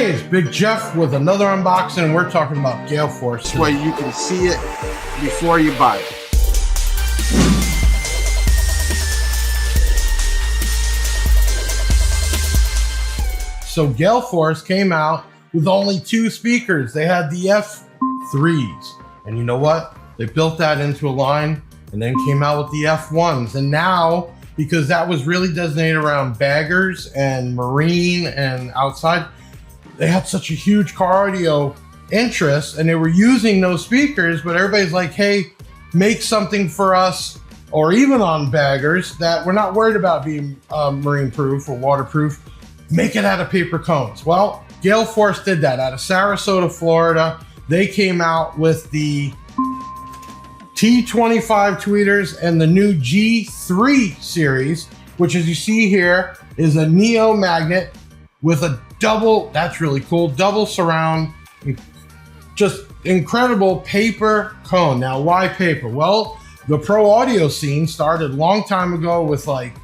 Hey, it's Big Jeff with another unboxing, and we're talking about Galeforce. This way you can see it before you buy it. So Galeforce came out with only 2 speakers. They had the F3s, and you know what? They built that into a line and then came out with the F1s. And now, because that was really designated around baggers and marine and outside, they had such a huge car audio interest and they were using those speakers, but everybody's like, hey, make something for us, or even on baggers that we're not worried about being marine proof or waterproof, make it out of paper cones. Well, Galeforce did that out of Sarasota, Florida. They came out with the T25 tweeters and the new G3 series, which, as you see here, is a Neo magnet with a double, that's really cool, double surround, just incredible paper cone. Now, why paper? Well, the pro audio scene started a long time ago with like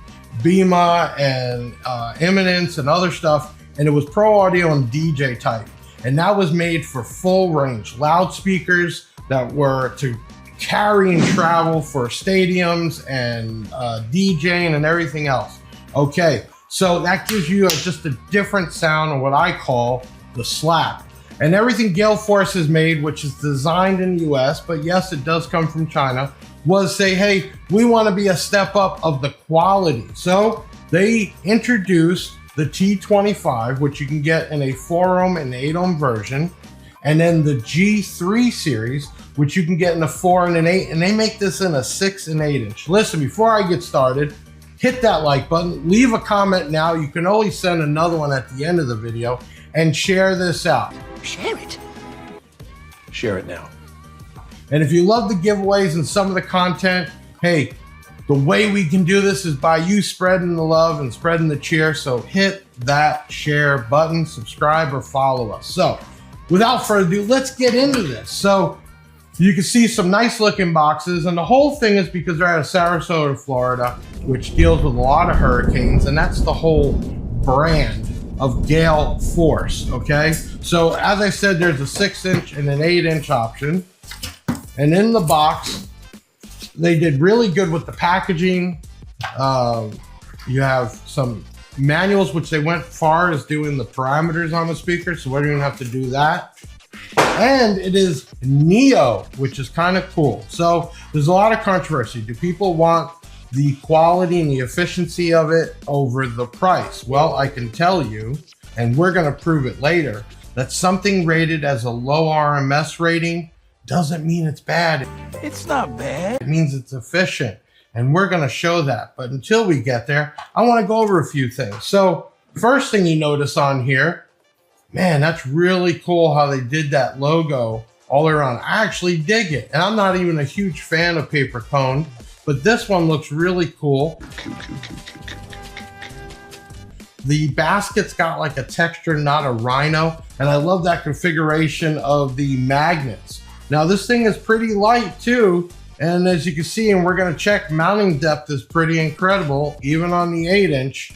Bema and Eminence and other stuff, and it was pro audio and DJ type. And that was made for full range loudspeakers that were to carry and travel for stadiums and DJing and everything else. Okay, so that gives you just a different sound of what I call the slap. And everything Galeforce has made, which is designed in the US, but yes, it does come from China, was say, hey, we want to be a step up of the quality. So they introduced the T25, which you can get in a 4 ohm and 8 ohm version, and then the G3 series, which you can get in a 4 and an 8, and they make this in a 6 and 8 inch. Listen, before I get started, hit that like button, leave a comment now. You can always send another one at the end of the video, and share this out. Share it. Share it now. And if you love the giveaways and some of the content, hey, the way we can do this is by you spreading the love and spreading the cheer. So hit that share button, subscribe, or follow us. So without further ado, let's get into this. So you can see some nice looking boxes, and the whole thing is because they're out of Sarasota, Florida, which deals with a lot of hurricanes, and that's the whole brand of Galeforce, okay? So as I said, there's a 6 inch and an 8 inch option. And in the box, they did really good with the packaging. You have some manuals, which they went far as doing the parameters on the speaker, so we don't even have to do that. And it is Neo, which is kind of cool. So there's a lot of controversy. Do people want the quality and the efficiency of it over the price? Well, I can tell you, and we're going to prove it later, that something rated as a low RMS rating doesn't mean it's bad. It's not bad. It means it's efficient, and we're going to show that. But until we get there, I want to go over a few things. So first thing you notice on here, man, that's really cool how they did that logo all around. I actually dig it. And I'm not even a huge fan of paper cone, but this one looks really cool. The basket's got like a texture, not a rhino. And I love that configuration of the magnets. Now this thing is pretty light too. And as you can see, and we're gonna check, mounting depth is pretty incredible. Even on the 8 inch,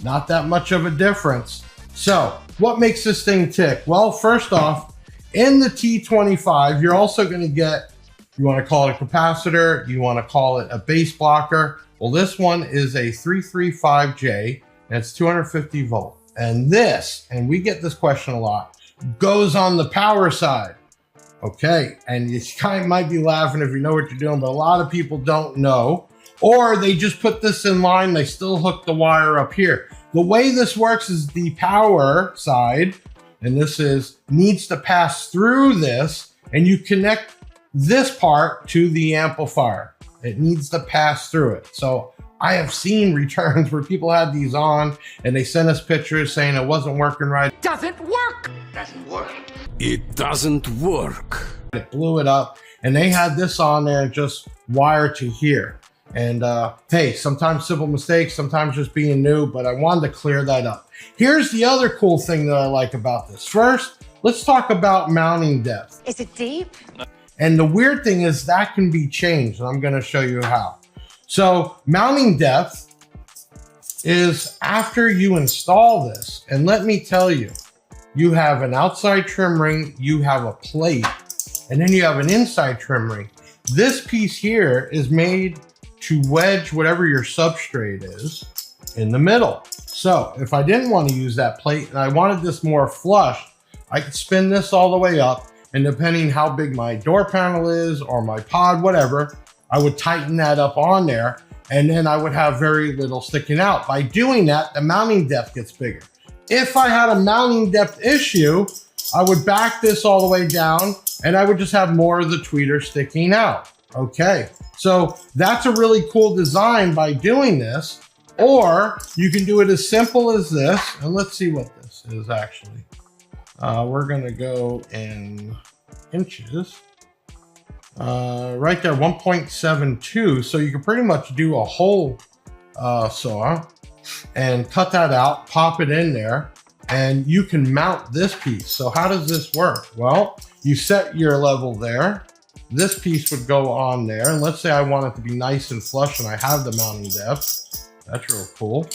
not that much of a difference. So what makes this thing tick? Well, first off, in the T25, you're also gonna get, you wanna call it a capacitor, you wanna call it a bass blocker. Well, this one is a 335J, and it's 250 volt. And this, and we get this question a lot, goes on the power side. Okay, and you kind of might be laughing if you know what you're doing, but a lot of people don't know, or they just put this in line, they still hook the wire up here. The way this works is the power side, and this is, needs to pass through this, and you connect this part to the amplifier. It needs to pass through it. So I have seen returns where people had these on and they sent us pictures saying it wasn't working right. Doesn't work. Doesn't work. It doesn't work. It blew it up, and they had this on there and just wire to here. And hey, sometimes simple mistakes, sometimes just being new, but I wanted to clear that up. Here's the other cool thing that I like about this. First, let's talk about mounting depth. Is it deep? And the weird thing is that can be changed, and I'm gonna show you how. So mounting depth is after you install this, and let me tell you, you have an outside trim ring, you have a plate, and then you have an inside trim ring. This piece here is made to wedge whatever your substrate is in the middle. So if I didn't want to use that plate and I wanted this more flush, I could spin this all the way up, and depending how big my door panel is or my pod, whatever, I would tighten that up on there, and then I would have very little sticking out. By doing that, the mounting depth gets bigger. If I had a mounting depth issue, I would back this all the way down and I would just have more of the tweeter sticking out. Okay, so that's a really cool design by doing this. Or you can do it as simple as this. And let's see what this is actually. We're gonna go in inches. Right there, 1.72. So you can pretty much do a whole saw and cut that out, pop it in there, and you can mount this piece. So how does this work? Well, you set your level there. This piece would go on there. And let's say I want it to be nice and flush and I have the mounting depth. That's real cool.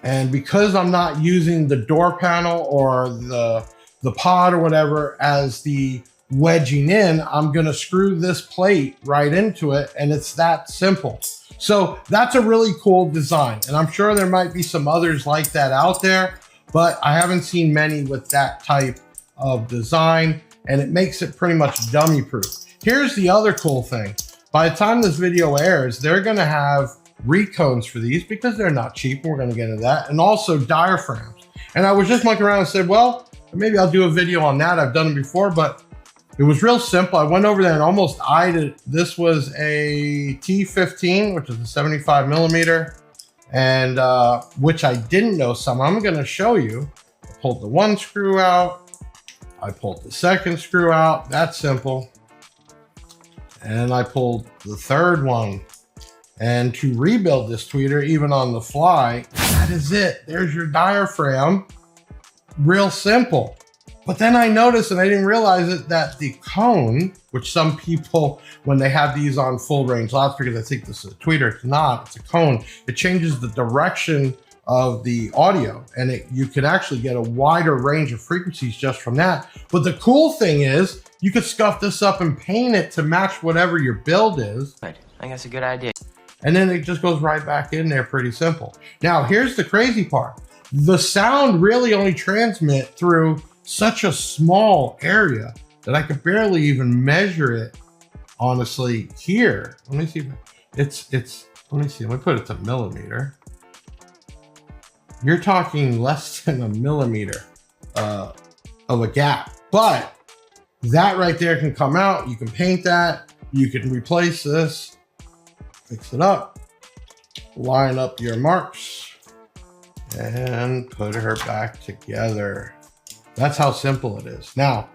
And because I'm not using the door panel or the pod or whatever as the wedging in, I'm gonna screw this plate right into it, and it's that simple. So that's a really cool design, and I'm sure there might be some others like that out there, but I haven't seen many with that type of design, and it makes it pretty much dummy proof. Here's the other cool thing. By the time this video airs, they're gonna have recones for these because they're not cheap. We're gonna get into that, and also diaphragms. And I was just looking around and said, well, maybe I'll do a video on that. I've done it before, but it was real simple. I went over there and almost eyed it. This was a T15, which is a 75 millimeter, and which I didn't know some. I'm gonna show you. I pulled the one screw out. I pulled the second screw out. That's simple. And I pulled the third one. And to rebuild this tweeter, even on the fly, that is it. There's your diaphragm. Real simple. But then I noticed, and I didn't realize it, that the cone, which some people, when they have these on full range loudspeakers, I think this is a tweeter, it's not, it's a cone. It changes the direction of the audio, and you can actually get a wider range of frequencies just from that. But the cool thing is, you could scuff this up and paint it to match whatever your build is. I think that's a good idea. And then it just goes right back in there, pretty simple. Now, here's the crazy part. The sound really only transmits through such a small area that I could barely even measure it, honestly, here. Let me see. Let me see. Let me put it to millimeter. You're talking less than a millimeter of a gap. But that right there can come out. You can paint that. You can replace this. Fix it up. Line up your marks. And put her back together. That's how simple it is. Now,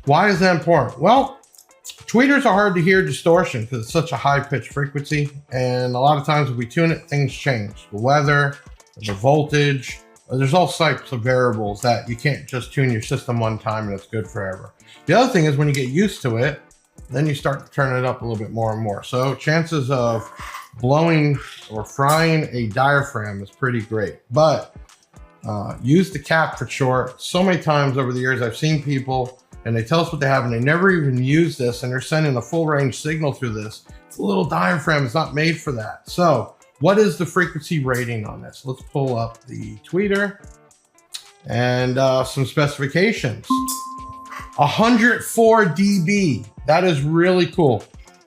why is that important? Well, tweeters are hard to hear distortion because it's such a high pitch frequency. And a lot of times if we tune it, things change. The weather, the voltage, there's all types of variables that you can't just tune your system one time and it's good forever. The other thing is when you get used to it, then you start to turn it up a little bit more and more. So chances of blowing or frying a diaphragm is pretty great. But use the cap for short. So many times over the years, I've seen people and they tell us what they have and they never even use this and they're sending a full range signal through this. It's a little diaphragm, it's not made for that. So what is the frequency rating on this? Let's pull up the tweeter and some specifications. 104 dB, that is really cool.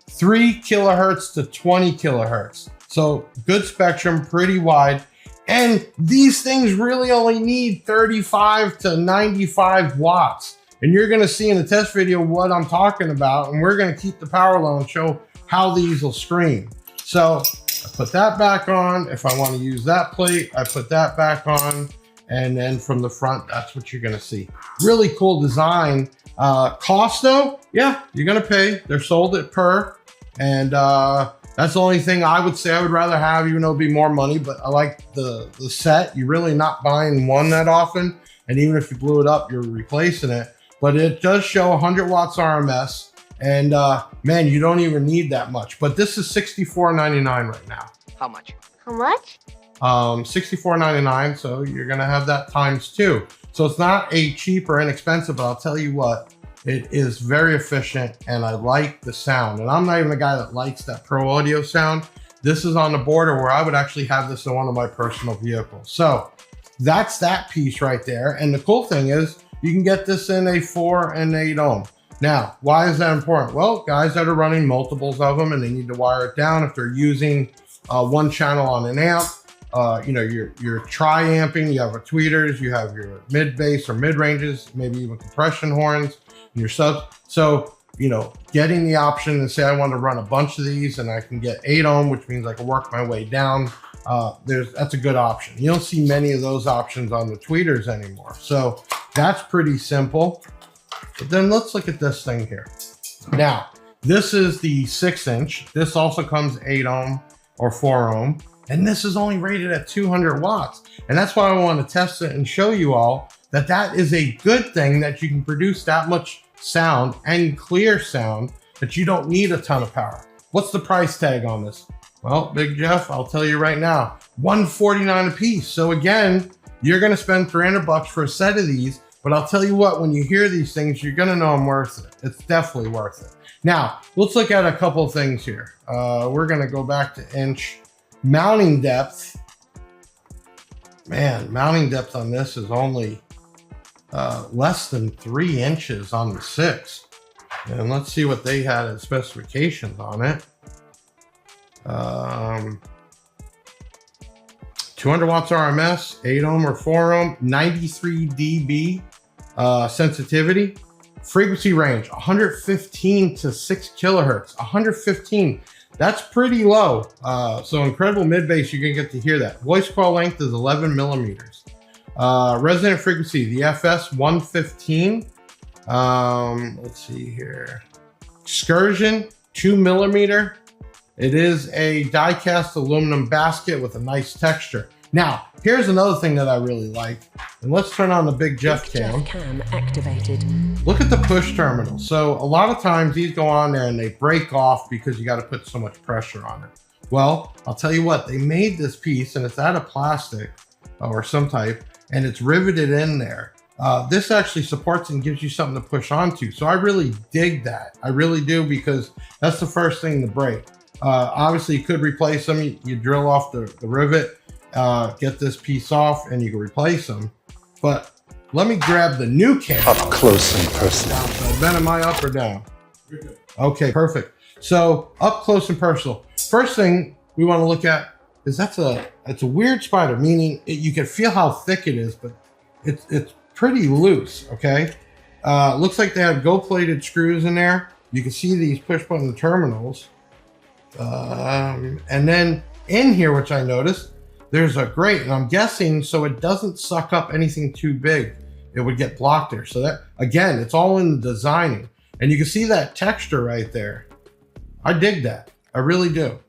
3 kilohertz to 20 kilohertz. So good spectrum, pretty wide. And these things really only need 35 to 95 watts. And you're gonna see in the test video what I'm talking about, and we're gonna keep the power low and show how these will scream. So I put that back on. If I wanna use that plate, I put that back on. And then from the front, that's what you're gonna see. Really cool design. Cost though, yeah, you're gonna pay. They're sold at per. And that's the only thing I would say I would rather have, even though it'd be more money, but I like the set. You're really not buying one that often. And even if you blew it up, you're replacing it. But it does show 100 watts RMS. And man, you don't even need that much. But this is $64.99 right now. How much? How much? $64.99. So you're gonna have that times 2. So it's not a cheap or inexpensive, but I'll tell you what, it is very efficient and I like the sound. And I'm not even a guy that likes that pro audio sound. This is on the border where I would actually have this in one of my personal vehicles. So that's that piece right there. And the cool thing is you can get this in a 4 and 8 ohm. Now, why is that important? Well, guys that are running multiples of them and they need to wire it down, if they're using one channel on an amp, you know, you're tri-amping, you have your tweeters, you have your mid bass or mid ranges, maybe even compression horns, and your subs. So, you know, getting the option to say I want to run a bunch of these and I can get 8 ohm, which means I can work my way down. That's a good option. You don't see many of those options on the tweeters anymore. So that's pretty simple. But then let's look at this thing here. Now, this is the 6-inch. This also comes 8 ohm or 4 ohm. And this is only rated at 200 watts. And that's why I want to test it and show you all that that is a good thing, that you can produce that much sound and clear sound that you don't need a ton of power. What's the price tag on this? Well, Big Jeff, I'll tell you right now, $149 a piece. So again, you're going to spend $300 for a set of these. But I'll tell you what, when you hear these things, you're going to know I'm worth it. It's definitely worth it. Now, let's look at a couple of things here. We're going to go back to inch. Mounting depth. Man, mounting depth on this is only less than 3 inches on the 6. And let's see what they had as specifications on it. 200 watts RMS, 8 ohm or 4 ohm, 93 dB sensitivity, frequency range 115 to 6 kilohertz. 115, that's pretty low. So incredible mid bass, you can get to hear that. Voice coil length is 11 millimeters. Resonant frequency, the FS 115. Let's see here. Excursion 2 millimeter. It is a die-cast aluminum basket with a nice texture. Now, here's another thing that I really like. And let's turn on the Big Jeff cam. Cam activated. Look at the push terminal. So a lot of times these go on there and they break off because you got to put so much pressure on it. Well, I'll tell you what, they made this piece and it's out of plastic or some type, and it's riveted in there. This actually supports and gives you something to push onto. So I really dig that. I really do, because that's the first thing to break. Obviously you could replace them. You drill off the rivet, get this piece off, and you can replace them. But let me grab the new camera. Up close and personal. So Ben, am I up or down? Okay, perfect. So up close and personal. First thing we want to look at is it's a weird spider, meaning you can feel how thick it is, but it's pretty loose. Okay, looks like they have gold-plated screws in there. You can see these push-button terminals. And then in here, which I noticed, there's a grate, and I'm guessing so it doesn't suck up anything too big, it would get blocked there. So that, again, it's all in the designing, and you can see that texture right there. I dig that. I really do.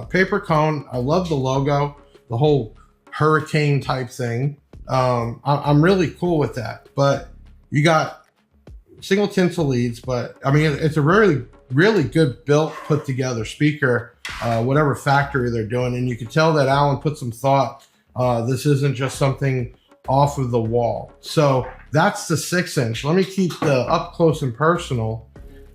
Paper cone. I love the logo, the whole hurricane type thing. I'm really cool with that. But you got single tinsel leads, but I mean, it's a really good built, put together speaker, whatever factory they're doing. And you can tell that Alan put some thought. This isn't just something off of the wall. So that's the 6-inch. Let me keep the up close and personal.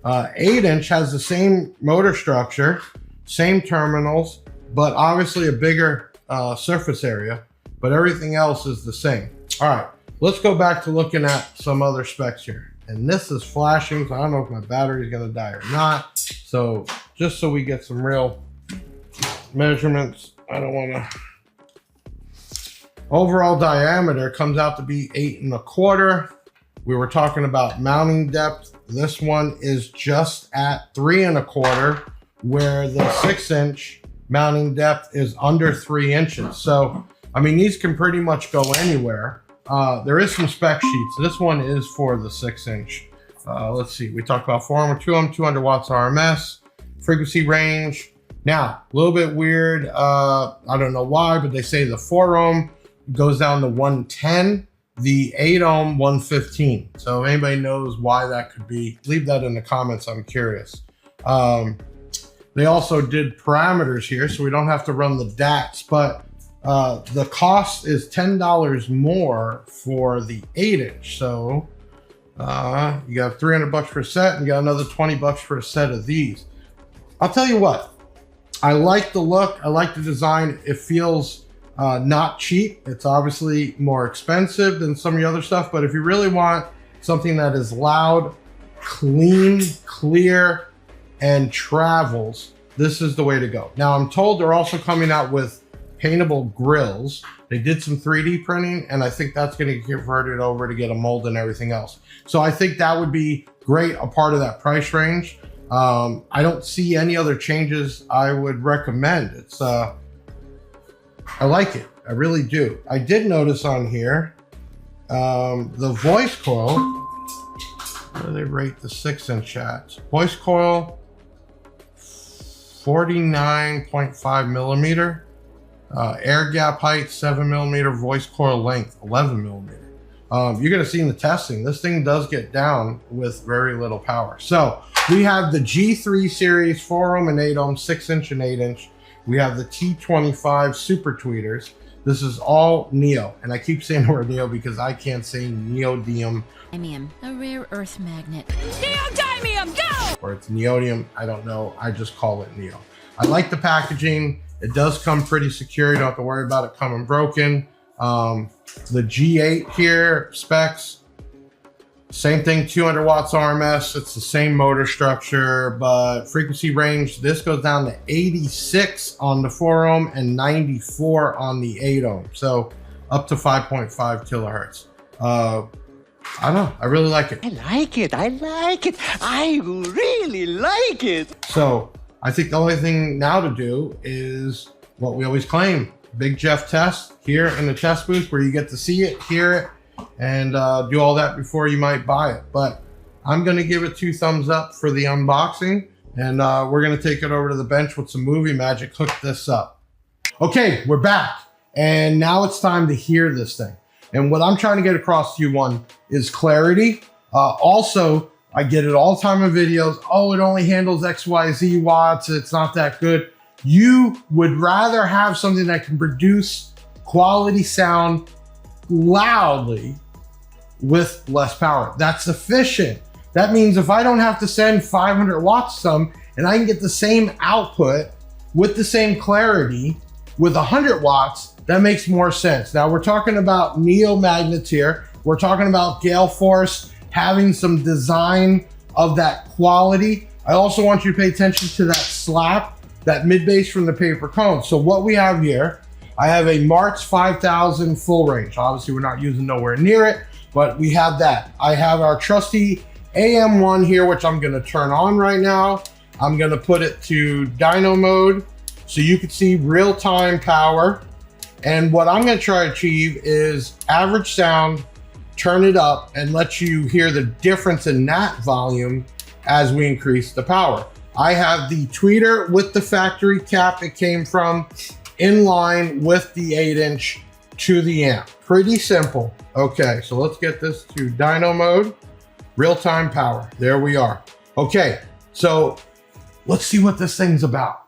8-inch has the same motor structure, same terminals, but obviously a bigger surface area, but everything else is the same. All right, let's go back to looking at some other specs here. And this is flashing, so I don't know if my battery is gonna die or not. So just so we get some real measurements, I don't wanna. Overall diameter comes out to be 8 1/4. We were talking about mounting depth. This one is just at 3 1/4, where the 6-inch mounting depth is under 3 inches. So, I mean, these can pretty much go anywhere. There is some spec sheets. This one is for the 6-inch. Let's see, we talked about 4 ohm or 2 ohm, 200 watts RMS, frequency range. Now, a little bit weird. I don't know why, but they say the 4 ohm goes down to 110, the 8 ohm 115. So if anybody knows why that could be, leave that in the comments. I'm curious. They also did parameters here, so we don't have to run the DATs, but The cost is $10 more for the 8-inch. So you got $300 for a set, and you got another $20 for a set of these. I'll tell you what, I like the look, I like the design. It feels not cheap. It's obviously more expensive than some of the other stuff, but if you really want something that is loud, clean, clear, and travels, this is the way to go. Now, I'm told they're also coming out with paintable grills. They did some 3D printing, and I think that's going to get converted over to get a mold and everything else. So I think that would be great, a part of that price range. I don't see any other changes I would recommend. It's I like it, I really do. I did notice on here the voice coil. Where do they rate the 6-inch at? Voice coil 49.5 millimeter. Air gap height 7 millimeter, voice coil length 11 millimeter. You're going to see in the testing, this thing does get down with very little power. So we have the G3 series 4 ohm and 8 ohm, 6-inch and 8-inch. We have the T25 super tweeters. This is all neo, and I keep saying the word neo because I can't say neodymium. A rare earth magnet. Neodymium, go! Or it's neodymium, I don't know. I just call it neo. I like the packaging. It does come pretty secure. You don't have to worry about it coming broken. The G8 here, specs, same thing, 200 watts RMS. It's the same motor structure, but frequency range, this goes down to 86 on the 4 ohm and 94 on the 8 ohm. So up to 5.5 kilohertz. I don't know, I really like it. I like it, I like it. I really like it. So I think the only thing now to do is what we always claim, Big Jeff test here in the test booth, where you get to see it, hear it, and do all that before you might buy it. But I'm going to give it 2 thumbs up for the unboxing, and we're going to take it over to the bench with some movie magic, hook this up. Okay, we're back, and now it's time to hear this thing. And what I'm trying to get across to you, one, is clarity. Also, I get it all the time in videos. Oh, it only handles XYZ watts. It's not that good. You would rather have something that can produce quality sound loudly with less power. That's efficient. That means if I don't have to send 500 watts some, and I can get the same output with the same clarity with 100 watts, that makes more sense. Now we're talking about neo magnets here. We're talking about Galeforce having some design of that quality. I also want you to pay attention to that slap, that mid bass from the paper cone. So what we have here, I have a March 5000 full range. Obviously we're not using nowhere near it, but we have that. I have our trusty AM1 here, which I'm gonna turn on right now. I'm gonna put it to dyno mode so you can see real-time power. And what I'm gonna try to achieve is average sound, turn it up, and let you hear the difference in that volume as we increase the power. I have the tweeter with the factory cap it came from in line with the 8-inch to the amp. Pretty simple. Okay, so let's get this to dyno mode, real-time power. There we are. Okay, so let's see what this thing's about.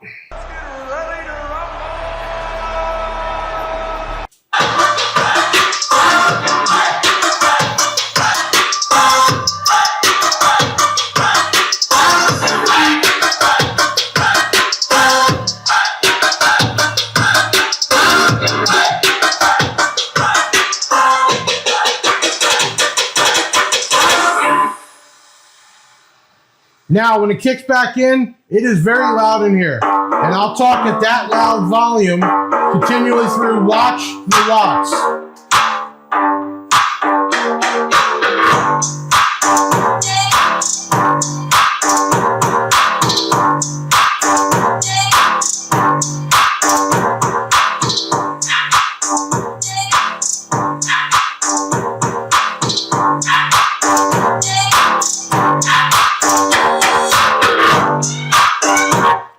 Now, when it kicks back in, it is very loud in here. And I'll talk at that loud volume continually through watch the watts.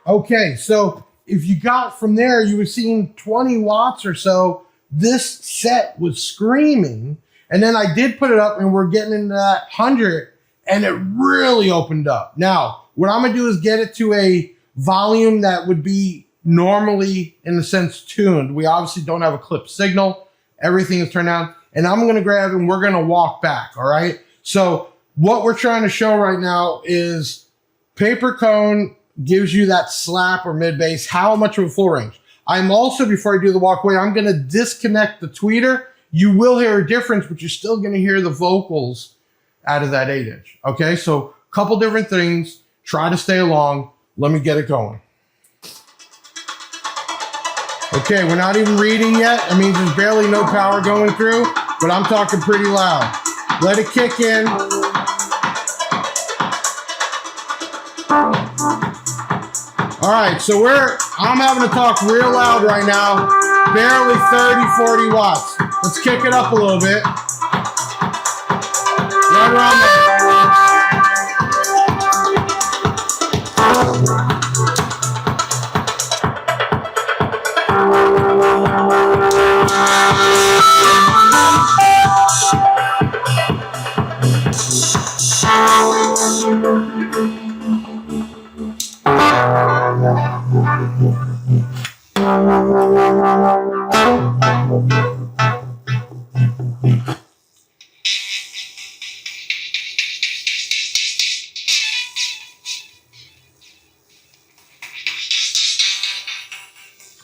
Okay, so if you got from there, you were seeing 20 watts or so. This set was screaming. And then I did put it up and we're getting into that 100 and it really opened up. Now, what I'm gonna do is get it to a volume that would be normally, in a sense, tuned. We obviously don't have a clip signal. Everything is turned on. And I'm going to grab and we're going to walk back, all right? So what we're trying to show right now is paper cone gives you that slap or mid bass, how much of a full range. I'm also, before I do the walkway, I'm going to disconnect the tweeter. You will hear a difference, but you're still going to hear the vocals out of that 8-inch. Okay, so a couple different things. Try to stay along. Let me get it going. Okay, we're not even reading yet. That means there's barely no power going through, but I'm talking pretty loud. Let it kick in. All right, so I'm having to talk real loud right now. Barely 30, 40 watts. Let's kick it up a little bit. Right around there.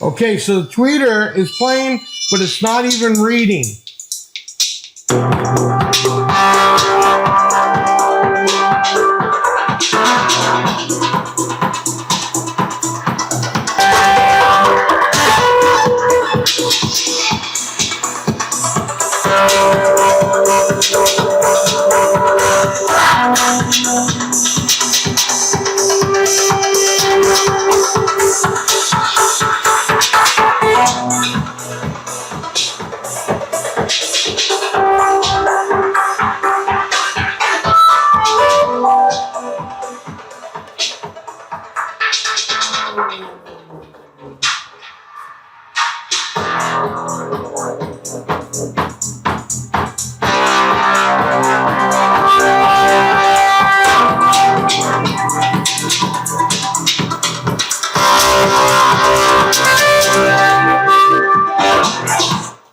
Okay, so the tweeter is playing, but it's not even reading.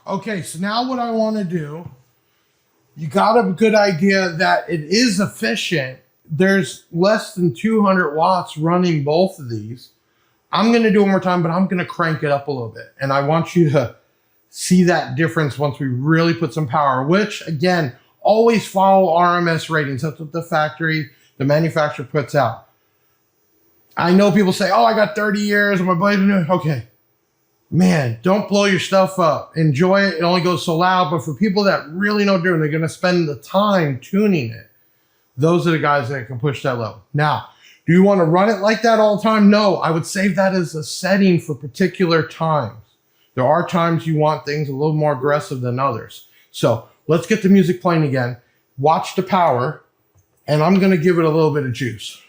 Okay, so now what I want to do, you got a good idea that it is efficient. There's less than 200 watts running both of these. I'm going to do it one more time, but I'm going to crank it up a little bit. And I want you to see that difference once we really put some power, which, again, always follow RMS ratings. That's what the manufacturer puts out. I know people say, oh, I got 30 years of my blade. Okay. Man, don't blow your stuff up. Enjoy it. It only goes so loud. But for people that really know doing, they're going to spend the time tuning it. Those are the guys that can push that level. Now, do you want to run it like that all the time? No, I would save that as a setting for particular times. There are times you want things a little more aggressive than others. So let's get the music playing again. Watch the power, and I'm going to give it a little bit of juice.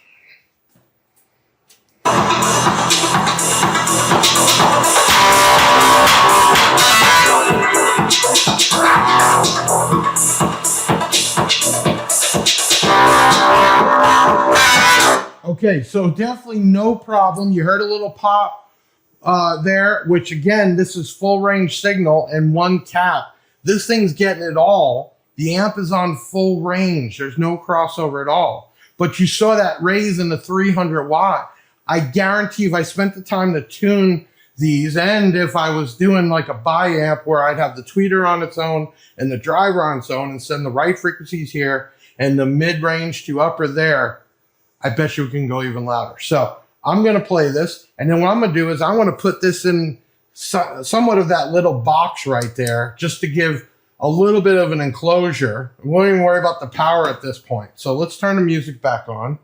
Okay, so definitely no problem. You heard a little pop there, which again, this is full range signal and one cap. This thing's getting it all. The amp is on full range. There's no crossover at all. But you saw that raise in the 300 watt. I guarantee if I spent the time to tune these, and if I was doing like a bi-amp where I'd have the tweeter on its own and the driver on its own and send the right frequencies here and the mid-range to upper there, I bet you we can go even louder. So I'm going to play this, and then what I'm going to do is I want to put this in somewhat of that little box right there just to give a little bit of an enclosure. I won't even worry about the power at this point. So let's turn the music back on.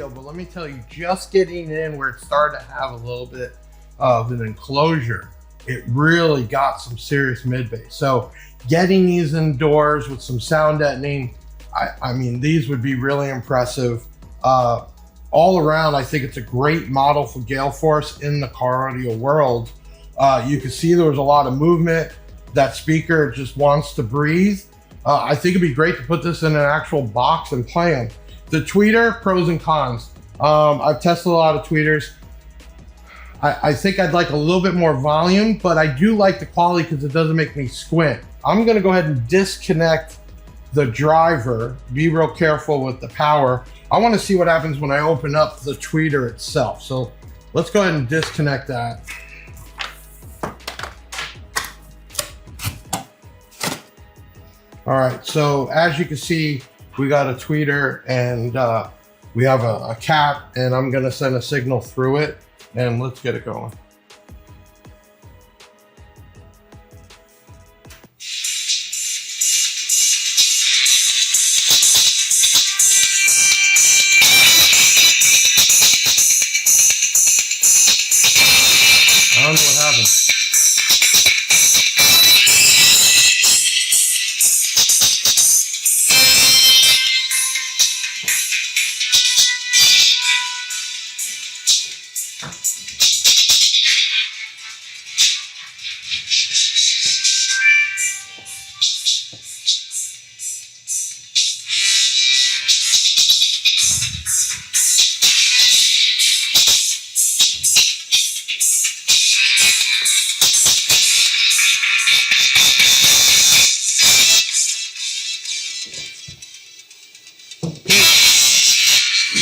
video, but let me tell you, just getting in where it started to have a little bit of an enclosure, it really got some serious mid bass. So getting these indoors with some sound deadening, I mean, these would be really impressive. All around, I think it's a great model for Galeforce in the car audio world. You can see there was a lot of movement. That speaker just wants to breathe. I think it'd be great to put this in an actual box and play them. The tweeter, pros and cons. I've tested a lot of tweeters. I think I'd like a little bit more volume, but I do like the quality because it doesn't make me squint. I'm gonna go ahead and disconnect the driver. Be real careful with the power. I wanna see what happens when I open up the tweeter itself. So let's go ahead and disconnect that. All right, so as you can see, we got a tweeter and we have a cap, and I'm gonna send a signal through it, and let's get it going. I don't know what happened.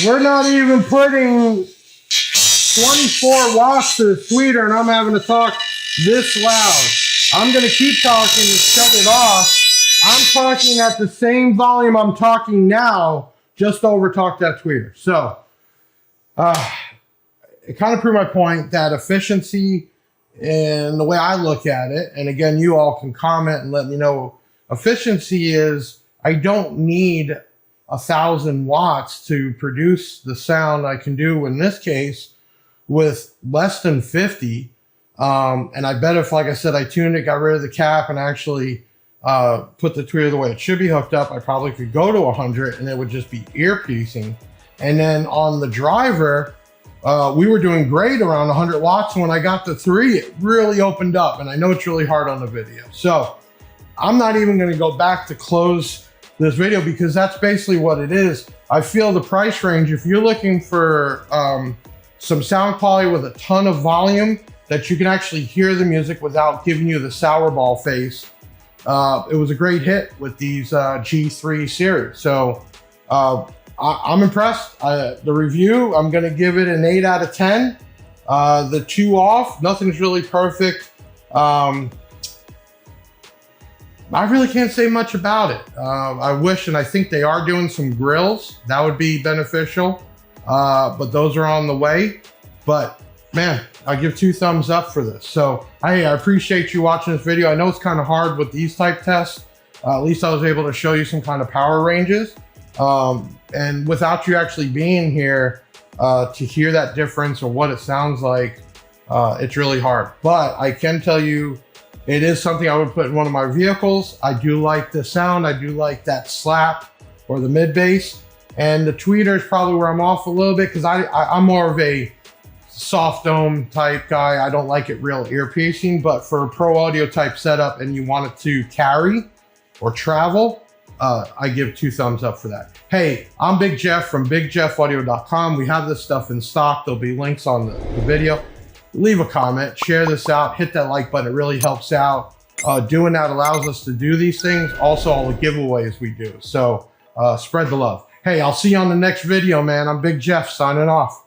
We're not even putting 24 watts to the tweeter, and I'm having to talk this loud. I'm gonna keep talking and shut it off. I'm talking at the same volume I'm talking now, just to overtalk that tweeter. So it kind of proved my point that efficiency, and the way I look at it, and again, you all can comment and let me know, efficiency is, I don't need 1,000 watts to produce the sound I can do in this case with less than 50. And I bet if, like I said, I tuned it, got rid of the cap, and actually put the tweeter the way it should be hooked up, I probably could go to 100 and it would just be ear piercing. And then on the driver, we were doing great around 100 watts. And when I got to 3, it really opened up, and I know it's really hard on the video. So I'm not even going to go back to close this video, because that's basically what it is. I feel the price range, if you're looking for some sound quality with a ton of volume that you can actually hear the music without giving you the sour ball face, it was a great hit with these G3 series. So I'm impressed. The review, I'm gonna give it an 8 out of 10. The 2 off, nothing's really perfect. I really can't say much about it. I wish, and I think they are doing some grills. That would be beneficial, but those are on the way. But man, I give 2 thumbs up for this. So hey, I appreciate you watching this video. I know it's kind of hard with these type tests. At least I was able to show you some kind of power ranges. And without you actually being here to hear that difference or what it sounds like, it's really hard. But I can tell you, it is something I would put in one of my vehicles. I do like the sound. I do like that slap or the mid bass. And the tweeter is probably where I'm off a little bit, because I'm more of a soft dome type guy. I don't like it real ear piercing, but for a pro audio type setup and you want it to carry or travel, I give 2 thumbs up for that. Hey, I'm Big Jeff from BigJeffAudio.com. We have this stuff in stock. There'll be links on the video. Leave a comment, share this out, hit that like button. It really helps out. Doing that allows us to do these things. Also, all the giveaways we do. So spread the love. Hey, I'll see you on the next video, man. I'm Big Jeff signing off.